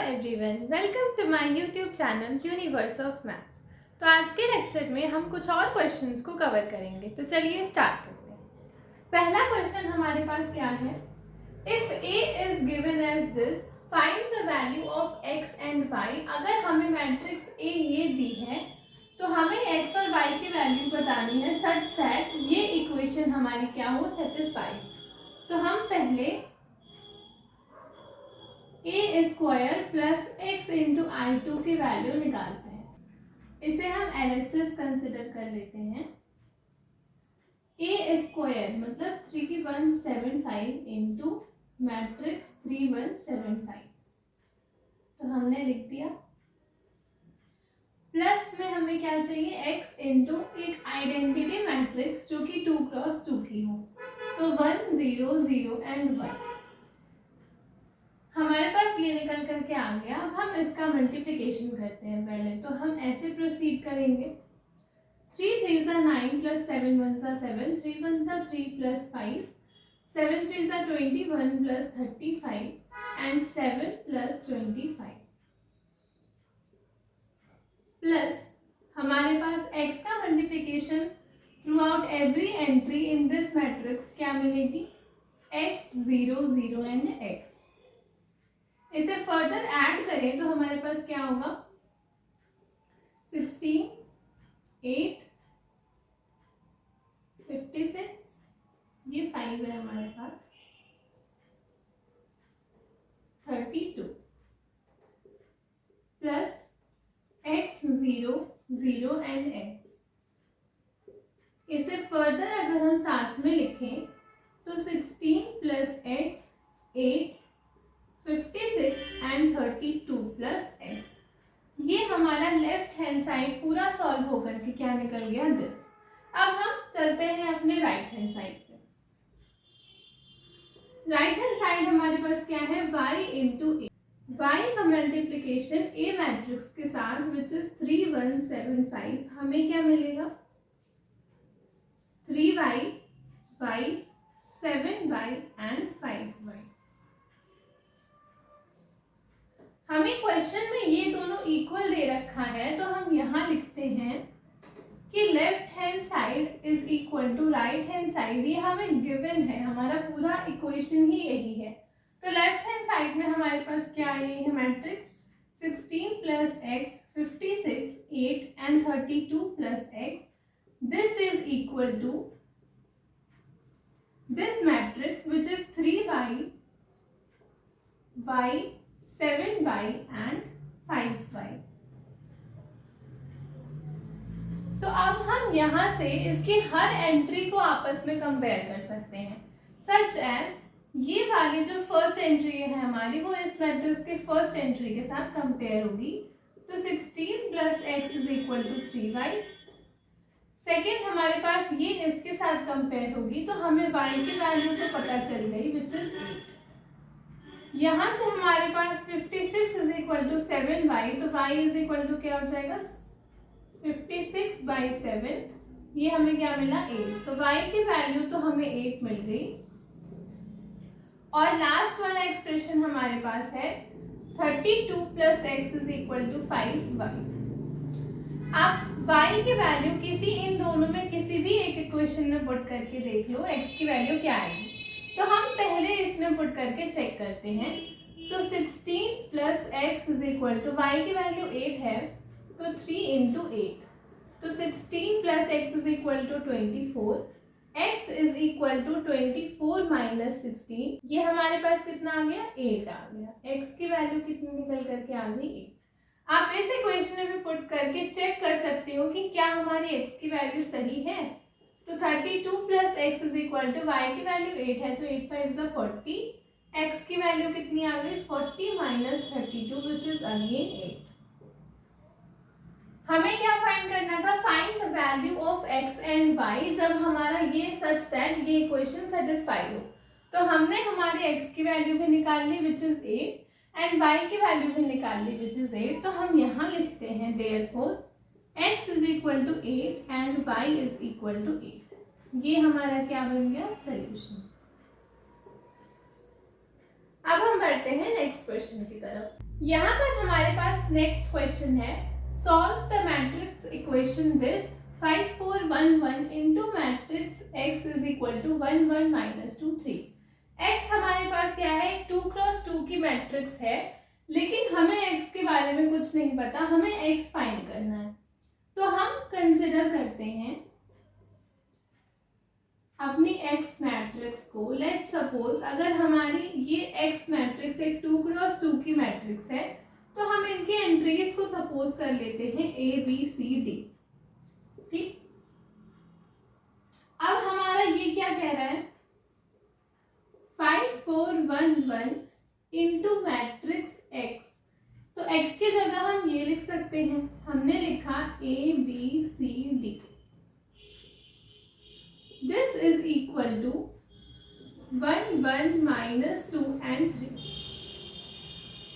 Everyone, welcome to my YouTube channel universe of maths. तो आज के लेक्चर में हम कुछ और क्वेश्चंस को कवर करेंगे। तो चलिए स्टार्ट करते हैं। पहला क्वेश्चन हमारे पास क्या है? If a is given as this, find the value of x and y। अगर हमें मैट्रिक्स a ये दी है तो हमें x और y की वैल्यू बतानी है सच दैट ये इक्वेशन हमारी क्या हो, सेटिस्फाई। तो हम पहले a square plus x into I two की वैल्यू निकालते हैं। इसे हम LHS कंसिडर कर लेते हैं। a स्क्वायर मतलब 3175 इंटू मैट्रिक्स 3175, तो हमने लिख दिया। प्लस में हमें क्या चाहिए, x इंटू एक आइडेंटिटी मैट्रिक्स जो कि 2 क्रॉस 2 की हो, तो 1 0 0 एंड 1 हमारे पास ये निकल करके आ गया। अब हम इसका मल्टीप्लिकेशन करते हैं। पहले तो हम ऐसे प्रोसीड करेंगे। 3 3 ज़ा 9 प्लस 7 1 ज़ा 7, 3 1 ज़ा 3 प्लस 5, 7 3 ज़ा 21 प्लस 35 एंड 7 प्लस 25 प्लस हमारे पास x का multiplication through out every entry in this matrix क्या मिलेगी, x 0 0 एंड x। इसे फर्दर ऐड करें तो हमारे पास क्या होगा, 16 8 56, ये 5 है हमारे पास, 32 प्लस x 0 0 एंड x। इसे फर्दर अगर हम साथ में लिखें तो 16 plus x 8 56 and 32 plus x। ये हमारा लेफ्ट हैंड साइड पूरा सॉल्व होकर के क्या निकल गया, दिस। अब हम चलते हैं अपने राइट हैंड साइड पे। राइट हैंड साइड हमारे पास क्या है, y इंटू ए। y का मल्टीप्लीकेशन a मैट्रिक्स के साथ विच इज 3175, हमें क्या मिलेगा, 3y y 7y and 5y। हमें क्वेश्चन में ये दोनों इक्वल दे रखा है, तो हम यहाँ लिखते हैं कि left hand side is equal to right hand side. ये हमें गिवन है, हमारा पूरा इक्वेशन ही यही है। तो लेफ्ट हैंड साइड में हमारे पास क्या है matrix 16 plus x 56 8 and 32 plus x। This is equal to this matrix which is 3y y 7y and 5y। तो अब हम यहाँ से इसकी हर एंट्री को आपस में कंपेयर कर सकते हैं, सच एज ये वाली जो फर्स्ट एंट्री है हमारी, वो इस मैट्रिक्स के फर्स्ट एंट्री के साथ कंपेयर होगी। तो 16 plus x is equal to 3y। Second हमारे पास ये इसके साथ कंपेयर होगी, तो हमें y की वैल्यू तो पता चल गई विच इज 8। यहाँ से हमारे पास 56 इज इक्वल टू 7y, तो y इज इक्वल टू क्या हो जाएगा, 56/7। ये हमें क्या मिला, 8। तो y की वैल्यू तो हमें 8 मिल गई। और लास्ट वाला एक्सप्रेशन हमारे पास है 32 plus x is equal to 5y। आप y की वैल्यू किसी इन दोनों में किसी भी एक इक्वेशन में पुट करके देख लो, x की वैल्यू क्या आएगी। तो हम पहले इसमें पुट करके चेक करते हैं। तो 16 plus x is equal to, y की वैल्यू 8 है तो 3 इंटू 8, तो 16 plus x is equal to 24, x is equal to 24 minus 16। ये हमारे पास कितना आ गया, 8 आ गया। x की वैल्यू कितनी निकल करके आ गई, 8। आप इस इक्वेशन में भी पुट करके चेक कर सकते हो कि क्या हमारी x की वैल्यू सही है। तो 32 plus x is equal to, y की वैल्यू 8 है तो 8 5 इज 40, x की वैल्यू कितनी आ गई, 40 माइनस 32 विच इज अगेन 8। हमें क्या फाइंड करना था, find the value of x and y जब हमारा ये सच दैट ये इक्वेशन सेटिस्फाई हो। तो हमने हमारे x की वैल्यू भी निकाल ली विच इज 8 एंड y की वैल्यू भी निकाल ली विच इज 8। तो हम यहाँ लिखते हैं therefore x is equal to 8 and y is equal to 8। ये हमारा क्या बन गया, सोल्यूशन। अब हम बढ़ते हैं नेक्स्ट क्वेश्चन की तरफ। यहाँ पर हमारे पास नेक्स्ट क्वेश्चन है, solve the matrix equation this 5 4 1 1 into matrix x is equal to 1 1 minus 2 3। x हमारे पास क्या है, 2 क्रॉस 2 की मैट्रिक्स है, लेकिन हमें x के बारे में कुछ नहीं पता, हमें x फाइंड करना है। तो हम कंसिडर करते हैं अपनी x मैट्रिक्स को। लेट्स सपोज अगर हमारी ये x मैट्रिक्स एक 2 क्रॉस 2 की मैट्रिक्स है, तो हम इनके एंट्रीज को सपोज कर लेते हैं A B C D। ठीक, अब हमारा ये क्या कह रहा है, 5 4 1 1 इंटू मैट्रिक्स x। तो x की जगह हम ये लिख सकते हैं, हमने लिखा A B C D। This is equal to 1 1 minus 2 and 3।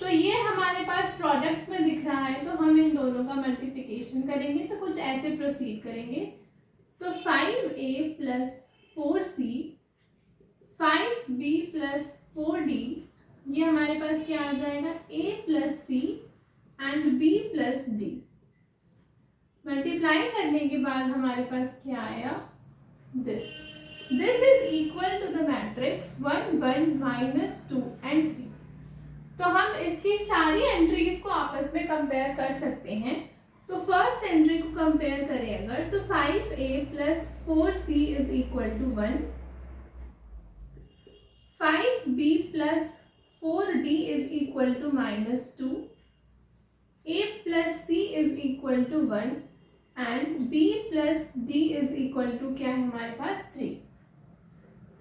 तो ये हमारे पास प्रोडक्ट में दिख रहा है, तो हम इन दोनों का मल्टीप्लिकेशन करेंगे तो कुछ ऐसे प्रोसीड करेंगे। तो 5a plus 4c 5b plus 4d, ये हमारे पास क्या आ जाएगा, a plus c and b plus d। Multiply करने के बाद हमारे पास क्या आया, this is equal to the matrix 1 1 minus 2 and 3। तो हम इसकी सारी एंट्रीज को आपस में कंपेयर कर सकते हैं। तो फर्स्ट एंट्री को कंपेयर करें अगर, तो 5a plus 4c is equal to 1, 5b plus 4d is equal to minus 2, a plus c is equal to 1 and b plus d is equal to क्या है हमारे पास 3।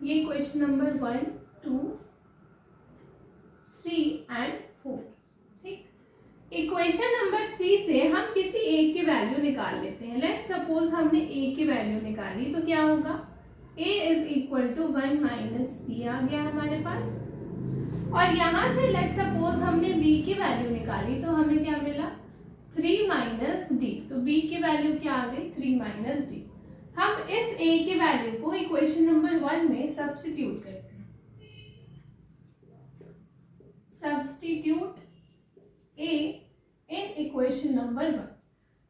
ये क्वेश्चन नंबर 1 2 3 एंड 4। ठीक, equation number 3 से हम किसी एक की वैल्यू निकाल लेते हैं। लेट्स सपोज हमने a की वैल्यू निकाली, तो क्या होगा, a is equal to 1 minus c आ गया हमारे पास। और यहाँ से लेट्स सपोज हमने b की वैल्यू निकाली, तो हमें क्या मिला, 3 माइनस d। तो b की वैल्यू क्या आ गई, 3 माइनस d। हम इस a की वैल्यू को इक्वेशन नंबर 1 में सब्स्टिट्यूट करते हैं। Substitute a in equation number 1।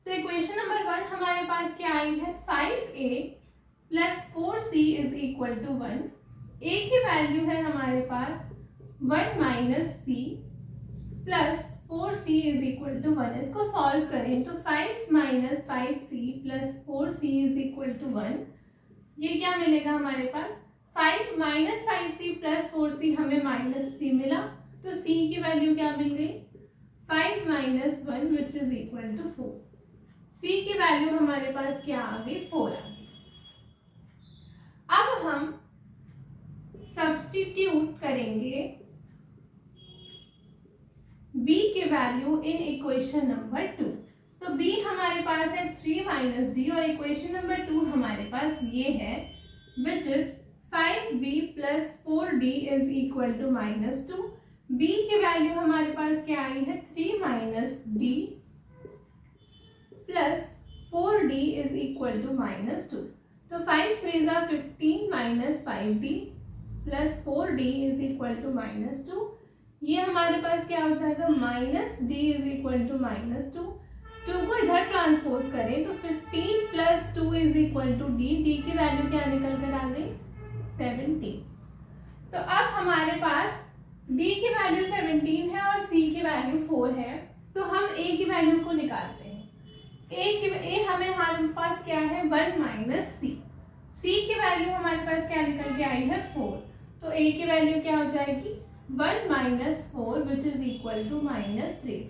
तो इक्वेशन नंबर 1 हमारे पास क्या आई है, 5a plus 4c is equal to 1। a की वैल्यू है हमारे पास 1 minus c plus 4c is equal to 1। इसको सॉल्व करें तो 5 minus 5c plus 4c is equal to 1। ये क्या मिलेगा हमारे पास, 5 माइनस 5c प्लस 4c हमें माइनस c मिला, तो c की वैल्यू क्या मिल गई, 5 minus 1 which is equal to 4। c की वैल्यू हमारे पास क्या आ गई, 4 आ गई। अब हम सब्स्टिट्यूट करेंगे b की वैल्यू इन इक्वेशन नंबर 2। तो b हमारे पास है 3 माइनस d, और इक्वेशन नंबर 2 हमारे पास ये है which is 5b plus 4d is equal to minus 2। b की वैल्यू हमारे पास क्या आई है, 3 minus d plus 4d is equal to minus 2। तो 5 3 जा 15 minus 5d plus 4d is equal to minus 2। ये हमारे पास क्या हो जाएगा, minus d is equal to minus 2। 2 को इधर ट्रांसपोज करें तो 15 plus 2 is equal to d। d की वैल्यू क्या निकल कर आ गई, 17। तो अब हमारे पास d की वैल्यू 17 है और c की वैल्यू 4 है, तो हम a की वैल्यू को निकालते हैं। a हमें हमारे पास क्या है, 1 माइनस c। c की वैल्यू हमारे पास क्या निकल के आई है, 4। तो a की वैल्यू क्या हो जाएगी, 1 minus 4 which is equal to minus 3।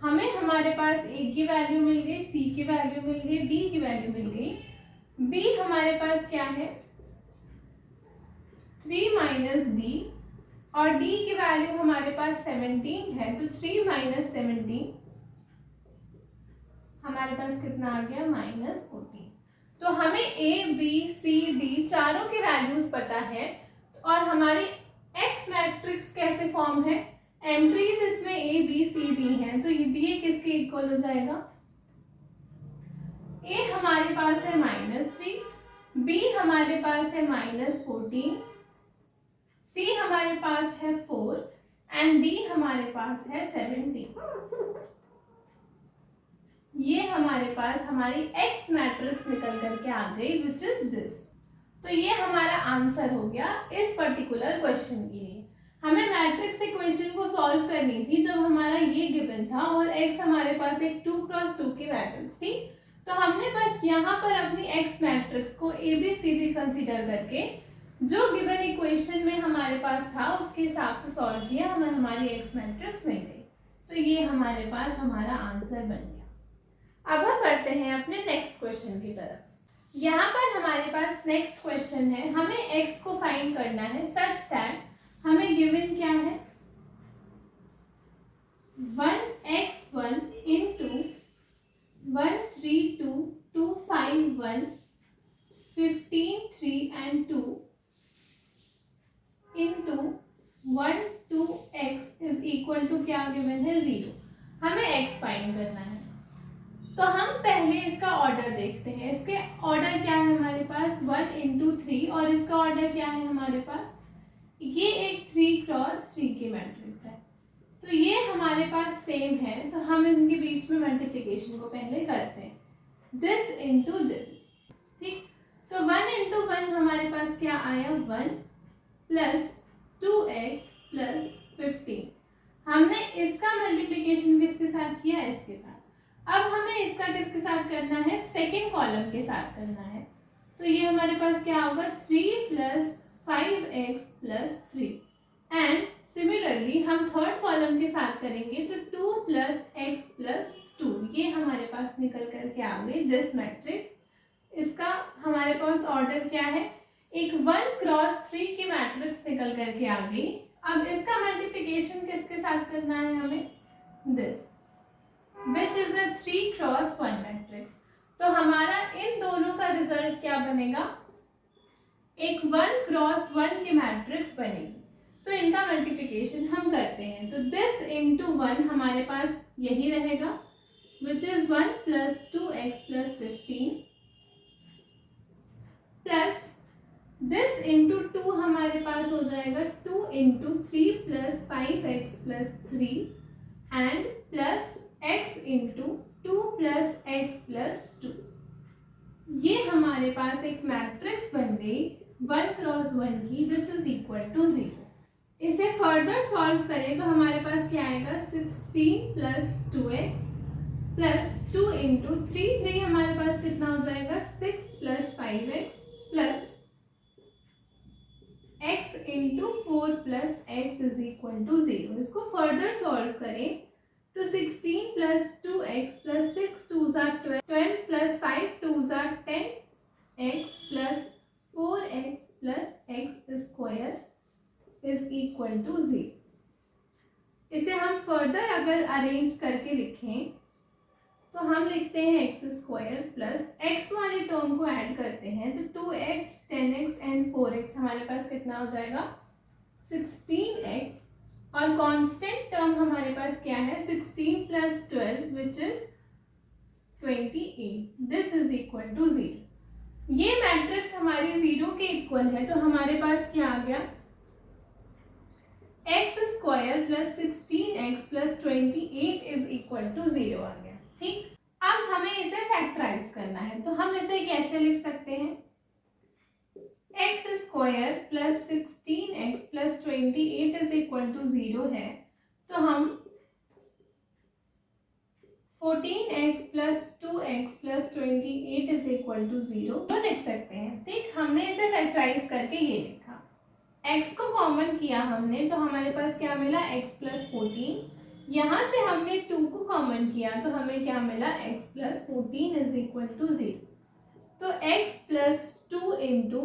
हमें हमारे पास a की वैल्यू मिल गई, c की वैल्यू मिल गई, d की वैल्यू मिल गई। b हमारे पास क्या है, 3 माइनस d, और d की वैल्यू हमारे पास 17 है, तो 3 माइनस 17 हमारे पास कितना आ गया, माइनस 14। तो हमें a b c d चारों की वैल्यूज पता है, और हमारी x मैट्रिक्स कैसे फॉर्म है, एंट्रीज इसमें a b c d हैं, तो ये किसके इक्वल हो जाएगा, a हमारे पास है -3, b हमारे पास है -14, c हमारे पास है 4 एंड d हमारे पास है 17। ये हमारे पास हमारी एक्स मैट्रिक्स निकल करके आ गई विच इज दिस। तो ये हमारा आंसर हो गया इस पर्टिकुलर क्वेश्चन के लिए। हमें मैट्रिक्स इक्वेशन को सॉल्व करनी थी जब हमारा ये गिवन था और एक्स हमारे पास एक 2x2 की मैट्रिक्स थी। तो हमने बस यहाँ पर अपनी एक्स मैट्रिक्स को ABCD कंसीडर करके जो गिवन इक्वेशन में हमारे पास था उसके हिसाब से सॉल्व किया, हमें हमारी एक्स मैट्रिक्स मिल गई। तो ये हमारे पास हमारा आंसर बन गया। अब हम बढ़ते हैं अपने नेक्स्ट क्वेश्चन की तरफ। यहाँ पर हमारे पास नेक्स्ट क्वेश्चन है, हमें x को फाइंड करना है सच दैट हमें गिवन क्या है 1x1 into 132 251 15 3 and 2 into 1 2x is equal to क्या गिवन है 0। हमें x फाइंड करना है। तो हम पहले इसका ऑर्डर देखते हैं। इसके ऑर्डर क्या है हमारे पास 1 into 3 और इसका ऑर्डर क्या है हमारे पास, ये एक 3x3 की मैट्रिक्स है। तो ये हमारे पास सेम है, तो हम इनके बीच में मल्टीप्लिकेशन को पहले करते हैं, दिस इंटू दिस। ठीक, तो 1 into 1 हमारे पास क्या आया 1 प्लस 2x प्लस 15। हमने इसका मल्टीप्लिकेशन किसके साथ किया, इसके साथ। अब हमें इसका किसके साथ करना है, सेकेंड कॉलम के साथ करना है। तो ये हमारे पास क्या होगा 3 plus 5x plus 3 and similarly हम थर्ड कॉलम के साथ करेंगे तो 2 प्लस x प्लस 2। ये हमारे पास निकल करके आ गई दिस मैट्रिक्स। इसका हमारे पास ऑर्डर क्या है, एक 1x3 की मैट्रिक्स निकल करके आ गई। अब इसका मल्टीप्लिकेशन किसके साथ करना है हमें, this which is a 3x1 matrix. तो हमारा इन दोनों का रिजल्ट क्या बनेगा, एक 1x1 की मैट्रिक्स बनेगी। तो इनका मल्टीप्लिकेशन हम करते हैं, तो दिस इंटू 1 हमारे पास यही रहेगा विच is 1 plus 2x plus 15 plus this into 2 हमारे पास हो जाएगा 2 into 3 plus 5x plus 3 and plus x into 2 plus x plus 2। ये हमारे पास एक मैट्रिक्स बन गई 1x1 की, दिस इज इक्वल टू 0। इसे फर्दर सॉल्व करें तो हमारे पास क्या आएगा 16 प्लस 2x प्लस 2 इंटू 3 हमारे पास कितना हो जाएगा 6 plus 5x plus x into 4 plus x is equal to 0। इसको फर्दर सॉल्व करें तो 16 plus 2x plus 6 2s are 12 plus 5 2s are 10x plus 4x plus x square is equal to 0। इसे हम further अगर अरेंज करके लिखें तो हम लिखते हैं एक्स स्क्वायर प्लस x वाले टर्म को ऐड करते हैं तो 2x 10x एंड 4x हमारे पास कितना हो जाएगा 16x और कांस्टेंट टर्म हमारे पास क्या है 16 plus 12 which is 28। This is equal to 0। ये मैट्रिक्स हमारी 0 के इक्वल है, तो हमारे पास क्या आ गया x square plus 16x plus 28 is equal to 0 आ गया। ठीक, अब हमें इसे फैक्टराइज करना है, तो हम इसे कैसे लिख सकते हैं x square plus 16x plus 28 is equal to 0 है, तो हम 14x plus 2x plus 28 is equal to 0 तो लिख सकते हैं। ठीक, हमने इसे फैक्टराइज करके ये लिखा, x को कॉमन किया हमने तो हमारे पास क्या मिला x प्लस 14। यहाँ से हमने 2 को कॉमन किया तो हमें क्या मिला x plus 14 is equal to 0। तो x plus 2 into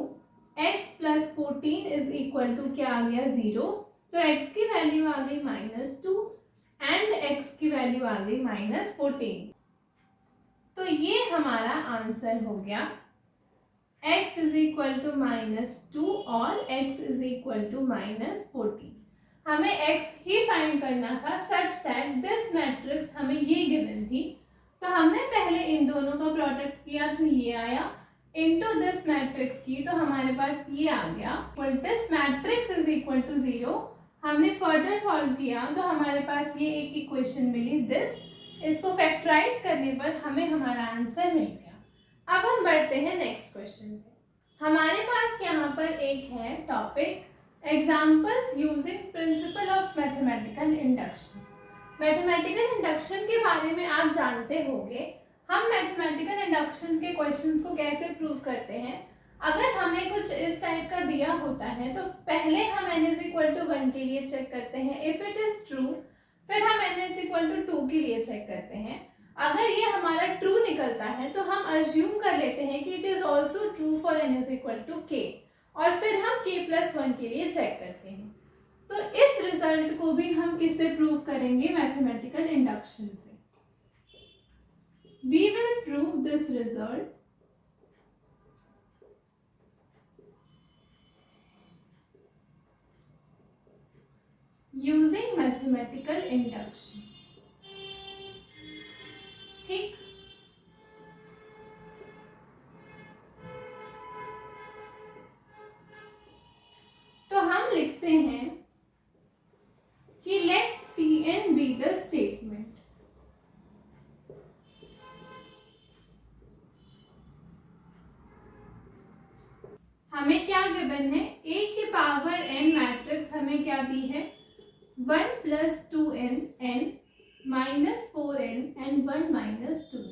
x plus 14 is equal to क्या आ गया 0। तो x की वैल्यू आ गई -2 एंड x की वैल्यू आ गई -14। तो ये हमारा आंसर हो गया x इज इक्वल टू -2 और x इज इक्वल टू -14। हमें x ही फाइंड करना था सच दैट दिस मैट्रिक्स हमें ये गिवन थी। तो हमने पहले इन दोनों का प्रोडक्ट किया तो ये आया इनटू दिस मैट्रिक्स की, तो हमारे पास ये आ गया this matrix is equal to 0। हमने फर्दर सॉल्व किया तो हमारे पास ये एक इक्वेशन मिली दिस, इसको फैक्टराइज करने पर हमें हमारा आंसर मिल गया। अब हम बढ़ते हैं नेक्स्ट क्वेश्चन पे। हमारे पास यहाँ पर एक है topic examples using principle of mathematical induction. Mathematical induction के बारे में आप जानते होंगे। हम मैथमेटिकल इंडक्शन के क्वेश्चंस को कैसे प्रूव करते हैं, अगर हमें कुछ इस टाइप का दिया होता है तो पहले हम n इज इक्वल टू 1 के लिए चेक करते हैं, इफ इट इज ट्रू फिर हम n इज इक्वल टू 2 के लिए चेक करते हैं। अगर ये हमारा ट्रू निकलता है तो हम अज्यूम कर लेते हैं कि it is also true for n is equal to k, और फिर हम k+1 के लिए चेक करते हैं। तो इस रिजल्ट को भी हम किससे प्रूव करेंगे, मैथमेटिकल इंडक्शन से। We will prove this result using mathematical induction. ठीक, तो हम लिखते हैं कि let Tn be the statement. हमें क्या गिवन है, a की पावर n मैट्रिक्स हमें क्या दी है, 1 + 2n n -4n and 1 - 2n।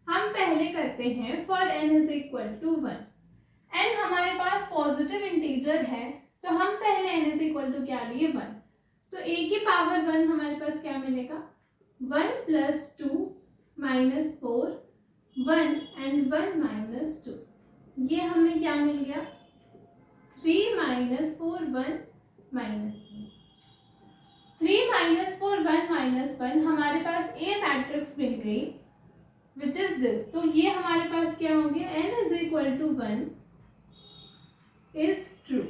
हम पहले करते हैं for n is equal to 1। n हमारे पास पॉजिटिव इंटीजर है तो हम पहले n इज इक्वल टू क्या लिए, 1। तो a की पावर 1 हमारे पास क्या मिलेगा, 1 + 2 - 4 1 and 1 - 2। ये हमें क्या मिल गया, 3 - 4 1 - 1। 3 - 4 1 - 1 हमारे पास A मैट्रिक्स मिल गई विच इज दिस। तो ये हमारे पास क्या हो गया, n is equal to 1 is true.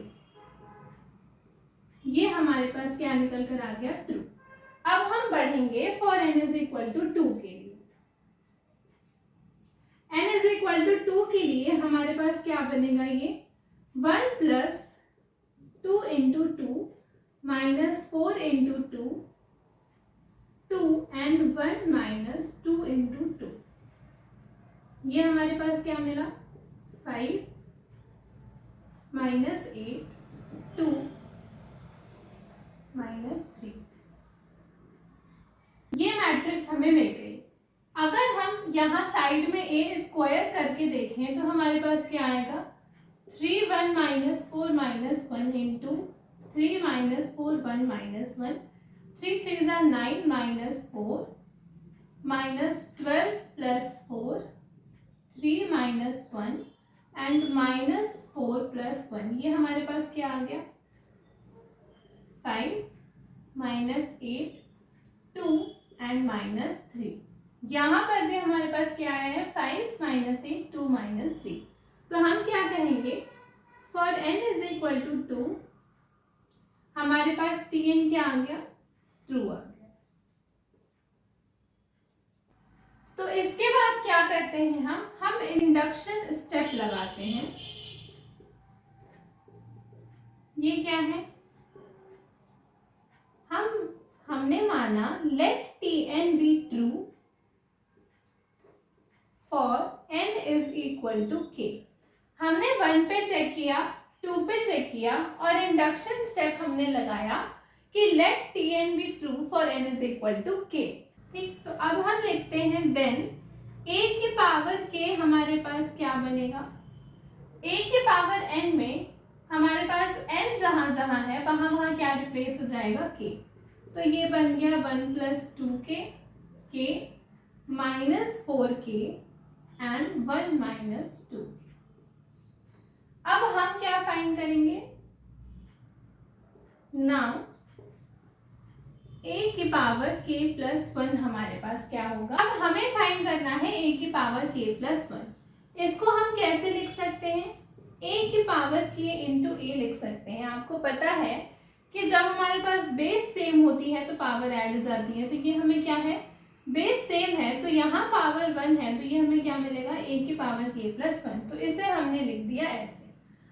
ये हमारे पास क्या निकल कर आ गया, ट्रू। अब हम बढ़ेंगे for n is equal to 2 के लिए। n इज इक्वल टू 2 के लिए हमारे पास क्या बनेगा, ये 1 + 2 × 2 -4 × 2 2 and 1 - 2 × 2। ये हमारे पास क्या मिला, 5 - 8 2 - 3। ये मैट्रिक्स हमें मिल गई। अगर हम यहाँ साइड में a स्क्वायर करके देखें तो हमारे पास क्या आएगा, 3 1 - 4 - 1 × 3 - 4 1 - 1 3 3 are 9 - 4 -12 + 4 3 - 1 and -4 + 1। ये हमारे पास क्या आ गया, 5 - 8 2 and -3। यहाँ पर भी हमारे पास क्या आया है, 5 - 8 2 - 3। तो हम क्या कहेंगे, for n is equal to 2 हमारे पास Tn क्या आ गया, ट्रू आ गया। तो इसके बाद क्या करते हैं, हम इंडक्शन स्टेप लगाते हैं। ये क्या है, हमने माना let Tn be true for n is equal to k। हमने 1 पे चेक किया, 2 पे चेक किया और इंडक्शन स्टेप हमने लगाया कि let Tn be true for n is equal to k। ठीक, तो अब हम लिखते हैं देन a की पावर k हमारे पास क्या बनेगा, a की पावर n में हमारे पास n जहां जहां है वहां वहां क्या रिप्लेस हो जाएगा, k। तो ये बन गया 1 + 2k k -4k and 1 - 2। अब हम क्या फाइंड करेंगे, नाउ a की पावर k+1 हमारे पास क्या होगा। अब हमें फाइंड करना है a की पावर k+1। इसको हम कैसे लिख सकते हैं, a की पावर k × a लिख सकते हैं। आपको पता है कि जब हमारे पास बेस सेम होती है तो पावर ऐड हो जाती है। तो ये हमें क्या है, बेस सेम है तो यहाँ पावर 1 है तो ये हमें क्या मिलेगा, a की पावर k+1। तो इसे हमने लिख दिया ऐसे।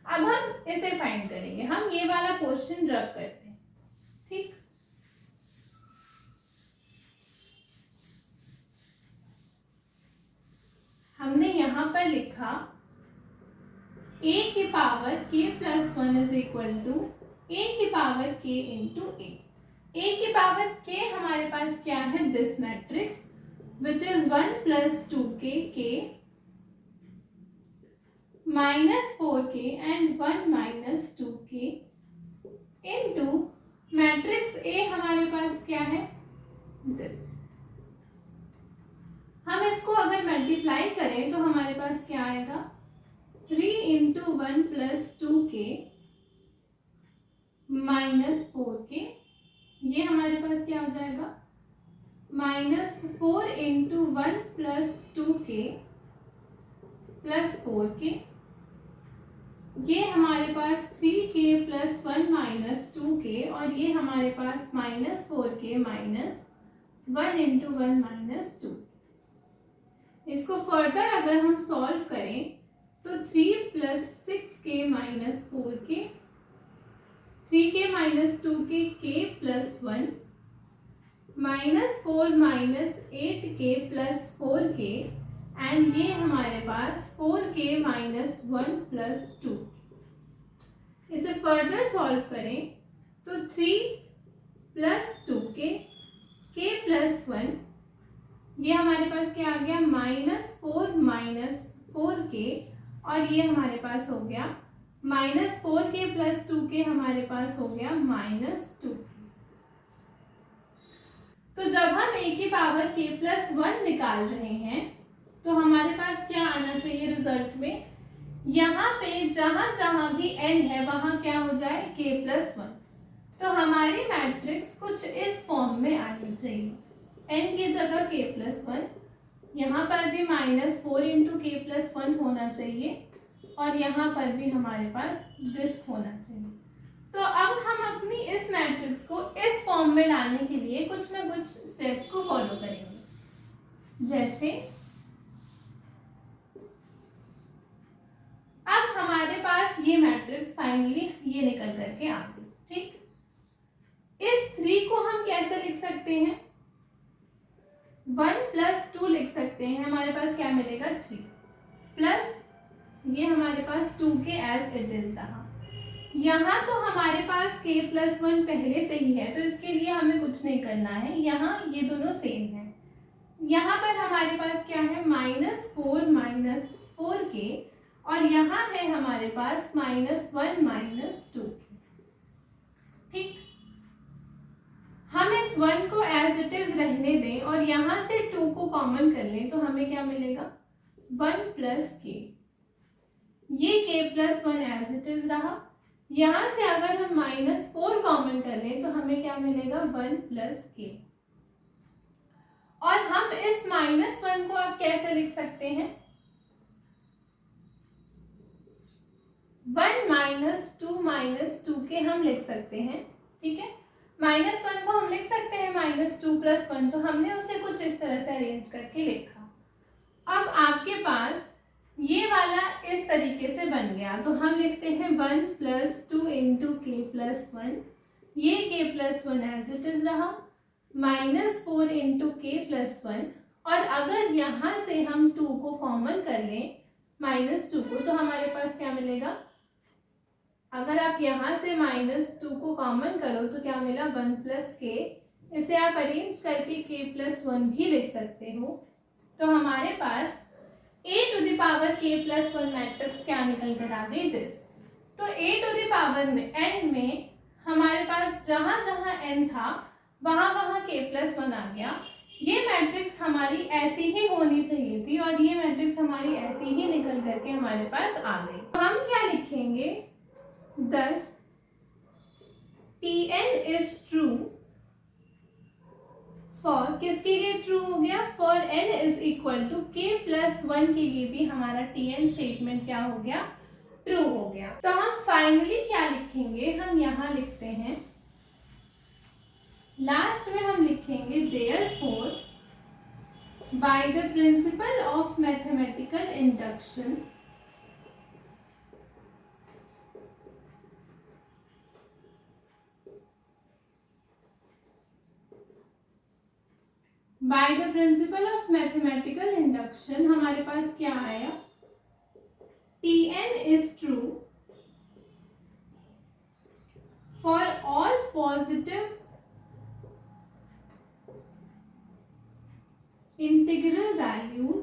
अब हम इसे फाइंड करेंगे, हम ये वाला पोर्शन रब करते हैं, ठीक। हमने यहाँ पर लिखा a की power k plus 1 is equal to a की पावर k इंटू a की पावर k हमारे पास क्या है, this matrix which is 1 plus 2k k minus 4k and 1 minus 2k into matrix A हमारे पास क्या है, दिस। हम इसको अगर मल्टीप्लाई करें तो हमारे पास क्या आएगा, 3 into 1 plus 2k minus 4k, ये हमारे पास क्या हो जाएगा, minus 4 into 1 plus 2k plus 4k, ये हमारे पास 3k प्लस 1 माइनस 2k और ये हमारे पास minus 4k minus 1 into 1 minus 2। इसको फर्दर अगर हम सॉल्व करें तो 3 plus 6k minus 4k, 3k minus 2k k plus 1 minus 4 minus 8k plus 4k and ये हमारे पास 4k माइनस 1 प्लस 2। इसे फर्दर सॉल्व करें तो 3 प्लस 2k k प्लस 1, ये हमारे पास क्या आ गया, माइनस 4 माइनस 4k और ये हमारे पास हो गया माइनस 4k प्लस 2k हमारे पास हो गया माइनस 2। तो जब हम a की पावर k प्लस 1 निकाल रहे हैं तो हमारे पास क्या आना चाहिए रिजल्ट में, यहाँ पे जहां जहां भी n है वहां क्या हो जाए, k प्लस 1। तो हमारी मैट्रिक्स कुछ इस फॉर्म में आनी चाहिए, n की जगह k प्लस 1, यहाँ पर भी माइनस 4 इंटू k प्लस 1 होना चाहिए और यहाँ पर भी हमारे पास दिस होना चाहिए। तो अब हम अपनी इस मैट्रिक्स को इस फॉर्म में लाने के लिए कुछ ना कुछ स्टेप्स को फॉलो करेंगे। जैसे अब हमारे पास ये मैट्रिक्स फाइनली ये निकल करके आ गई, ठीक। इस 3 को हम कैसे लिख सकते हैं, 1 प्लस 2 लिख सकते हैं, हमारे पास क्या मिलेगा 3 प्लस ये हमारे पास 2k एज इट इज रहा। यहाँ तो हमारे पास k प्लस 1 पहले से ही है तो इसके लिए हमें कुछ नहीं करना है, यहाँ ये दोनों सेम है। यहाँ पर हमारे पास क्या है, माइनस 4 माइनस 4k और यहाँ है हमारे पास माइनस 1 माइनस 2, ठीक। हम इस 1 को एज इट इज रहने दें और यहाँ से 2 को कॉमन कर लें तो हमें क्या मिलेगा, 1 प्लस k, ये k plus 1 as it is रहा। यहाँ से अगर हम माइनस 4 कॉमन कर लें तो हमें क्या मिलेगा, 1 प्लस k। और हम इस माइनस 1 को अब कैसे लिख सकते हैं, 1 माइनस 2 माइनस 2k हम लिख सकते हैं, ठीक है। माइनस 1 को हम लिख सकते हैं माइनस 2 प्लस 1, तो हमने उसे कुछ इस तरह से अरेंज करके लिखा। अब आपके पास ये वाला इस तरीके से बन गया तो हम लिखते हैं 1 प्लस 2 इंटू k प्लस 1, ये k plus 1 as it is रहा, माइनस 4 इंटू k प्लस 1 और अगर यहाँ से हम 2 को कॉमन कर लें माइनस 2 को तो हमारे पास क्या मिलेगा, अगर आप यहाँ से माइनस 2 को कॉमन करो तो क्या मिला, 1 प्लस k। इसे आप अरेंज करके k प्लस 1 भी लिख सकते हो। तो हमारे पास a to the power k plus 1 matrix क्या निकल कर आ गई, दिस। तो a टू द पावर में n में हमारे पास जहां जहां n था वहां वहां k प्लस 1 आ गया। ये मैट्रिक्स हमारी ऐसी ही होनी चाहिए थी और ये मैट्रिक्स हमारी ऐसी ही निकल करके हमारे पास आ गई। तो हम क्या लिखेंगे, thus Tn is true for, किसके लिए ट्रू हो गया, for n is equal to k plus 1 के लिए भी हमारा Tn स्टेटमेंट क्या हो गया, ट्रू हो गया। तो हम फाइनली क्या लिखेंगे, हम यहाँ लिखते हैं, लास्ट में हम लिखेंगे therefore by the principle of mathematical induction by the principle of mathematical induction हमारे पास क्या आया, Tn is true for all positive integral values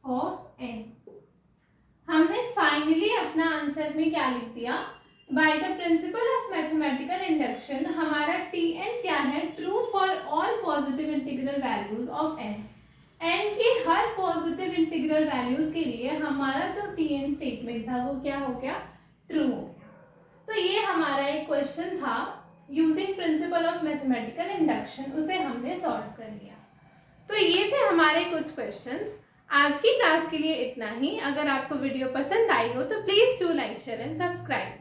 of n। हमने फाइनली अपना आंसर में क्या लिख दिया, by the principle of mathematical induction हमारा Tn क्या है, true for all positive integral values of n। n की हर पॉजिटिव इंटीग्रल वैल्यूज के लिए हमारा जो Tn स्टेटमेंट था वो क्या हो गया, ट्रू हो गया। तो ये हमारा एक क्वेश्चन था using principle of mathematical induction, उसे हमने सॉल्व कर लिया। तो ये थे हमारे कुछ क्वेश्चंस। आज की क्लास के लिए इतना ही। अगर आपको वीडियो पसंद आई हो तो please do like share and subscribe.